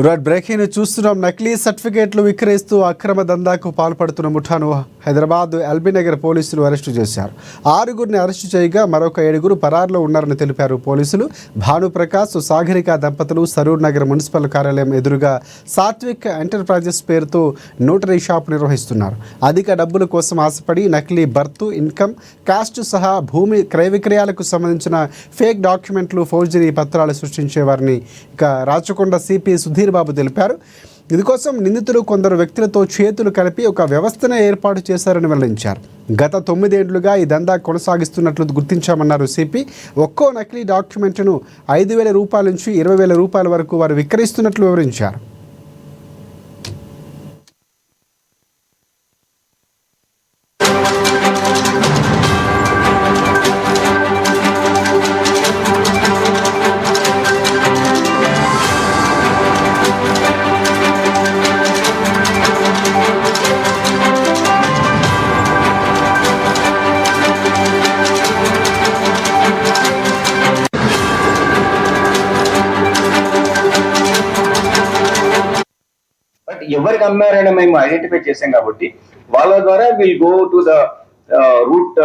Breaking చూస్తున్నాం. నకిలీ సర్టిఫికేట్లు విక్రయిస్తూ అక్రమ దందాకు పాల్పడుతున్న ముఠాను హైదరాబాద్ ఎల్బీనగర్ పోలీసులు అరెస్టు చేశారు. 6గురిని అరెస్టు చేయగా మరొక 7గురు పరారులో ఉన్నారని తెలిపారు పోలీసులు. భానుప్రకాష్, సాగరిక దంపతులు సరూర్ నగర్ మున్సిపల్ కార్యాలయం ఎదురుగా సాత్విక్ ఎంటర్ప్రైజెస్ పేరుతో నోటరీ షాప్ నిర్వహిస్తున్నారు. అధిక డబ్బుల కోసం ఆశపడి నకిలీ బర్త్, ఇన్కమ్, కాస్ట్ సహా భూమి క్రయ విక్రయాలకు సంబంధించిన ఫేక్ డాక్యుమెంట్లు, ఫోర్జరీ పత్రాలు సృష్టించేవారిని ఇక రాచకొండ సిపి సుధీర్ బాబు తెలిపారు. ఇందుకోసం నిందితులు కొందరు వ్యక్తులతో చేతులు కలిపి ఒక వ్యవస్థను ఏర్పాటు చేశారని వెల్లడించారు. గత 9 ఏళ్లుగా ఈ దందా కొనసాగిస్తున్నట్లు గుర్తించామన్నారు సిపి. ఒక్కో నకిలీ డాక్యుమెంట్ను 5,000 రూపాయల నుంచి 20,000 రూపాయల వరకు వారు విక్రయిస్తున్నట్లు వివరించారు. ఎవరికి అమ్మారని మేము ఐడెంటిఫై చేసాం కాబట్టి వాళ్ళ ద్వారా will go to the route,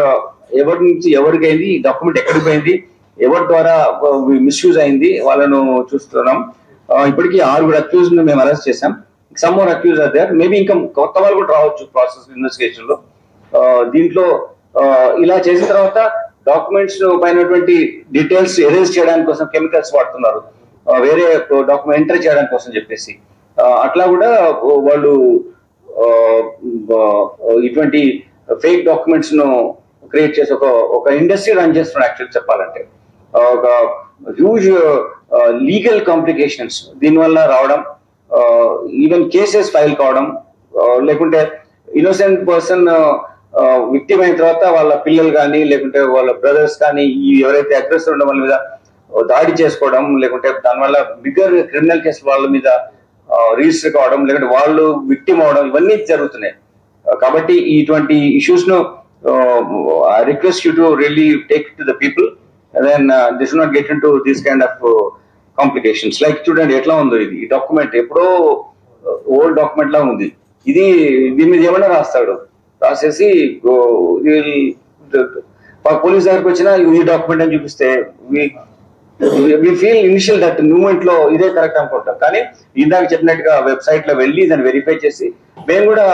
ఎవరి నుంచి ఎవరికైంది, డాక్యుమెంట్ ఎక్కడికి పోయింది, ఎవరి ద్వారా మిస్యూజ్ అయింది వాళ్ళను చూస్తున్నాం. ఇప్పటికీ 6 అక్యూజ్ మేము అరెస్ట్ చేసాం. Some more accuse are there. Maybe ఇంకా కొత్త వాళ్ళు కూడా రావచ్చు ప్రాసెస్ ఇన్వెస్టిగేషన్ లో. దీంట్లో ఇలా చేసిన తర్వాత డాక్యుమెంట్స్ పైనటువంటి డీటెయిల్స్ ఎరేజ్ చేయడానికి కోసం కెమికల్స్ వాడుతున్నారు, వేరే డాక్యుమెంట్ ఎంటర్ చేయడానికి కోసం చెప్పేసి. అట్లా కూడా వాళ్ళు ఇటువంటి ఫేక్ డాక్యుమెంట్స్ ను క్రియేట్ చేసి ఒక ఇండస్ట్రీ రన్ చేస్తున్నారు. యాక్చువల్ చెప్పాలంటే ఒక హ్యూజ్ లీగల్ కాంప్లికేషన్స్ దీనివల్ల రావడం, ఈవెన్ కేసెస్ ఫైల్ కావడం, లేకుంటే ఇన్నోసెంట్ పర్సన్ విక్టిమ్ అయిన తర్వాత వాళ్ళ పిల్లలు కానీ లేకుంటే వాళ్ళ బ్రదర్స్ కానీ ఎవరైతే అగ్రెసర్ ఉన్న వాళ్ళ మీద దాడి చేసుకోవడం, లేకుంటే దానివల్ల బిగ్గర్ క్రిమినల్ కేసు వాళ్ళ మీద రిజిస్టర్ కావడం, లేకుంటే వాళ్ళు విక్టిమ్ అవడం, ఇవన్నీ జరుగుతున్నాయి. కాబట్టి ఇటువంటి ఇష్యూస్ ను I request you to really take to the people, then this not get into this kind of complications. Like చూడండి ఎట్లా ఉందో, ఇది డాక్యుమెంట్ ఎప్పుడో ఓల్డ్ డాక్యుమెంట్ లా ఉంది. ఇది దీని మీద ఏమన్నా రాస్తాడు, రాసేసి పోలీస్ దగ్గరకు వచ్చినా ఈ డాక్యుమెంట్ అని చూపిస్తే we feel initial that moment లో ఇదే కరెక్ట్ అనుకుంటాం. కానీ ఇందాక చెప్పినట్టుగా వెబ్సైట్ లో వెళ్ళి దాన్ని వెరిఫై చేసి మేము కూడా